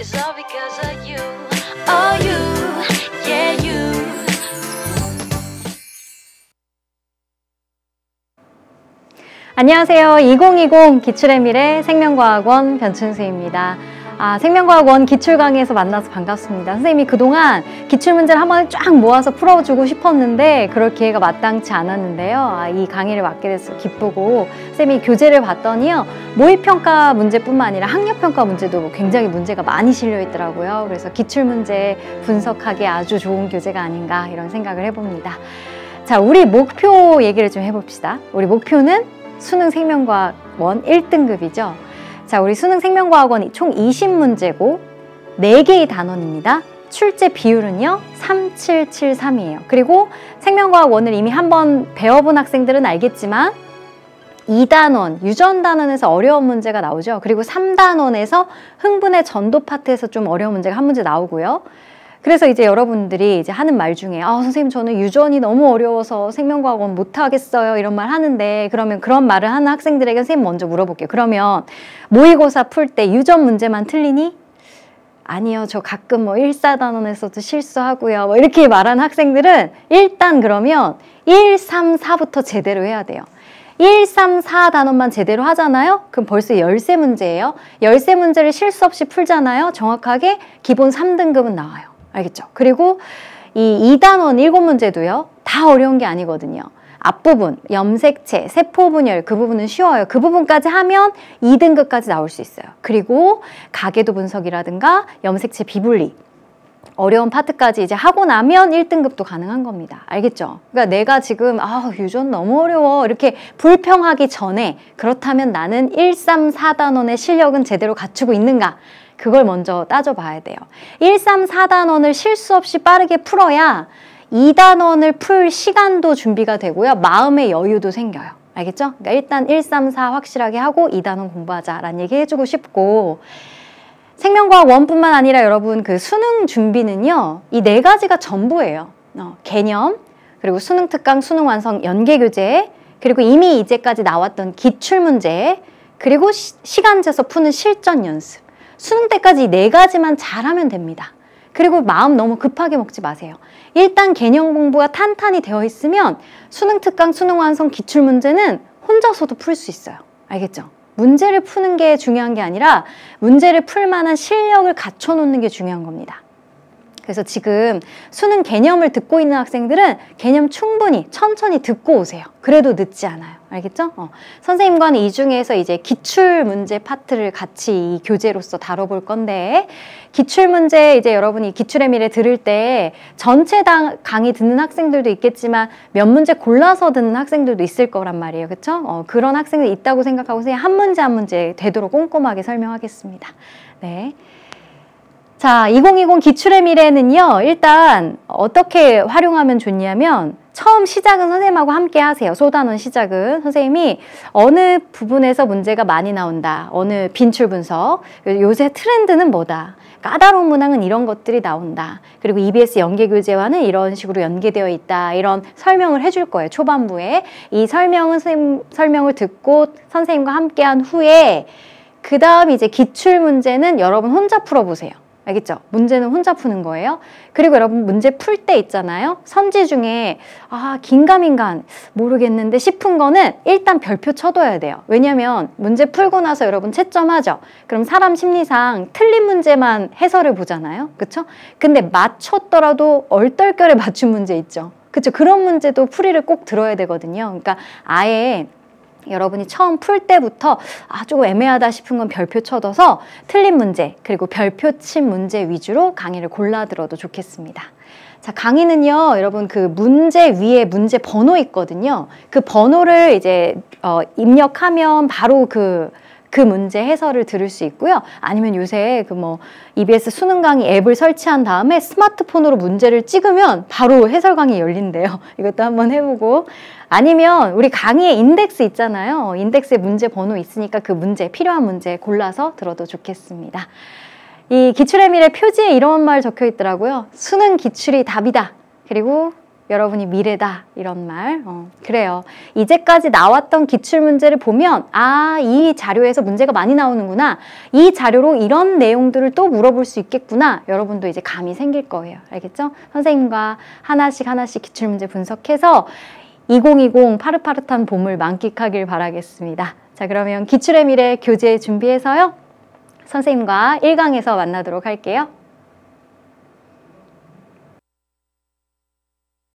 It's all because of you. Oh, you, yeah, you. 안녕하세요. 2020 기출의 미래 생명과학원 변춘수입니다. 생명과학원 기출 강의에서 만나서 반갑습니다. 선생님이 그동안 기출문제를 한 번에 쫙 모아서 풀어주고 싶었는데 그럴 기회가 마땅치 않았는데요. 이 강의를 맡게 돼서 기쁘고, 선생님이 교재를 봤더니요, 모의평가 문제뿐만 아니라 학력평가 문제도 굉장히 문제가 많이 실려 있더라고요. 그래서 기출문제 분석하기에 아주 좋은 교재가 아닌가 이런 생각을 해봅니다. 자, 우리 목표 얘기를 좀 해봅시다. 우리 목표는 수능 생명과학원 1등급이죠. 자, 우리 수능 생명과학원이 총 20문제고 4개의 단원입니다. 출제 비율은요 3773이에요. 그리고 생명과학원을 이미 한번 배워본 학생들은 알겠지만 2단원, 유전단원에서 어려운 문제가 나오죠. 그리고 3단원에서 흥분의 전도 파트에서 좀 어려운 문제가 한 문제 나오고요. 그래서 이제 여러분들이 이제 하는 말 중에 선생님 저는 유전이 너무 어려워서 생명과학원 못하겠어요 이런 말 하는데, 그러면 그런 말을 하는 학생들에게 선생님 먼저 물어볼게요. 그러면 모의고사 풀 때 유전 문제만 틀리니? 아니요, 저 가끔 1,4단원에서도 실수하고요 이렇게 말하는 학생들은 일단 그러면 1, 3, 4부터 제대로 해야 돼요. 1, 3, 4단원만 제대로 하잖아요? 그럼 벌써 13문제예요. 13문제를 실수 없이 풀잖아요? 정확하게 기본 3등급은 나와요. 알겠죠? 그리고 이 2단원 7문제도요. 다 어려운 게 아니거든요. 앞부분, 염색체, 세포분열 그 부분은 쉬워요. 그 부분까지 하면 2등급까지 나올 수 있어요. 그리고 가계도 분석이라든가 염색체 비분리 어려운 파트까지 이제 하고 나면 1등급도 가능한 겁니다. 알겠죠? 그러니까 내가 지금 유전 너무 어려워 이렇게 불평하기 전에, 그렇다면 나는 1, 3, 4단원의 실력은 제대로 갖추고 있는가? 그걸 먼저 따져봐야 돼요. 1, 3, 4단원을 실수 없이 빠르게 풀어야 2단원을 풀 시간도 준비가 되고요. 마음의 여유도 생겨요. 알겠죠? 그러니까 일단 1, 3, 4 확실하게 하고 2단원 공부하자라는 얘기 해주고 싶고, 생명과학 1뿐만 아니라 여러분 그 수능 준비는요, 이 4가지가 전부예요. 개념, 그리고 수능 특강, 수능 완성 연계 교재, 그리고 이미 이제까지 나왔던 기출문제, 그리고 시간 재서 푸는 실전 연습. 수능 때까지 이 4가지만 잘하면 됩니다. 그리고 마음 너무 급하게 먹지 마세요. 일단 개념 공부가 탄탄히 되어 있으면 수능 특강, 수능 완성 기출문제는 혼자서도 풀 수 있어요. 알겠죠? 문제를 푸는 게 중요한 게 아니라 문제를 풀 만한 실력을 갖춰놓는 게 중요한 겁니다. 그래서 지금 수능 개념을 듣고 있는 학생들은 개념 충분히 천천히 듣고 오세요. 그래도 늦지 않아요. 알겠죠? 선생님과는 이 중에서 이제 기출문제 파트를 같이 이 교재로서 다뤄볼 건데, 기출문제 이제 여러분이 기출의 미래 들을 때 전체 강의 듣는 학생들도 있겠지만 몇 문제 골라서 듣는 학생들도 있을 거란 말이에요. 그렇죠? 그런 학생들이 있다고 생각하고 그냥 한 문제 한 문제 되도록 꼼꼼하게 설명하겠습니다. 네. 자, 2020 기출의 미래는요, 일단 어떻게 활용하면 좋냐면, 처음 시작은 선생님하고 함께 하세요. 소단원 시작은 선생님이 어느 부분에서 문제가 많이 나온다, 어느 빈출 분석, 요새 트렌드는 뭐다, 까다로운 문항은 이런 것들이 나온다, 그리고 EBS 연계교재와는 이런 식으로 연계되어 있다, 이런 설명을 해줄 거예요. 초반부에 이 설명은 선생님 설명을 듣고 선생님과 함께 한 후에 그 다음 이제 기출문제는 여러분 혼자 풀어보세요. 알겠죠? 문제는 혼자 푸는 거예요. 그리고 여러분 문제 풀 때 있잖아요. 선지 중에 긴가민가 모르겠는데 싶은 거는 일단 별표 쳐둬야 돼요. 왜냐면 문제 풀고 나서 여러분 채점하죠. 그럼 사람 심리상 틀린 문제만 해설을 보잖아요. 그쵸? 근데 맞췄더라도 얼떨결에 맞춘 문제 있죠. 그쵸? 그런 문제도 풀이를 꼭 들어야 되거든요. 그러니까 아예 여러분이 처음 풀 때부터 조금 애매하다 싶은 건 별표 쳐둬서 틀린 문제, 그리고 별표 친 문제 위주로 강의를 골라 들어도 좋겠습니다. 자, 강의는요, 여러분 그 문제 위에 문제 번호 있거든요. 그 번호를 이제 입력하면 바로 그 문제 해설을 들을 수 있고요. 아니면 요새 EBS 수능 강의 앱을 설치한 다음에 스마트폰으로 문제를 찍으면 바로 해설 강의 열린대요. 이것도 한번 해보고, 아니면 우리 강의에 인덱스 있잖아요. 인덱스에 문제 번호 있으니까 그 문제, 필요한 문제 골라서 들어도 좋겠습니다. 이 기출의 미래 표지에 이런 말 적혀 있더라고요. 수능 기출이 답이다. 그리고 여러분이 미래다 이런 말. 그래요. 이제까지 나왔던 기출문제를 보면 이 자료에서 문제가 많이 나오는구나. 이 자료로 이런 내용들을 또 물어볼 수 있겠구나. 여러분도 이제 감이 생길 거예요. 알겠죠? 선생님과 하나씩 기출문제 분석해서 2020 파릇파릇한 봄을 만끽하길 바라겠습니다. 자, 그러면 기출의 미래 교재 준비해서요. 선생님과 1강에서 만나도록 할게요.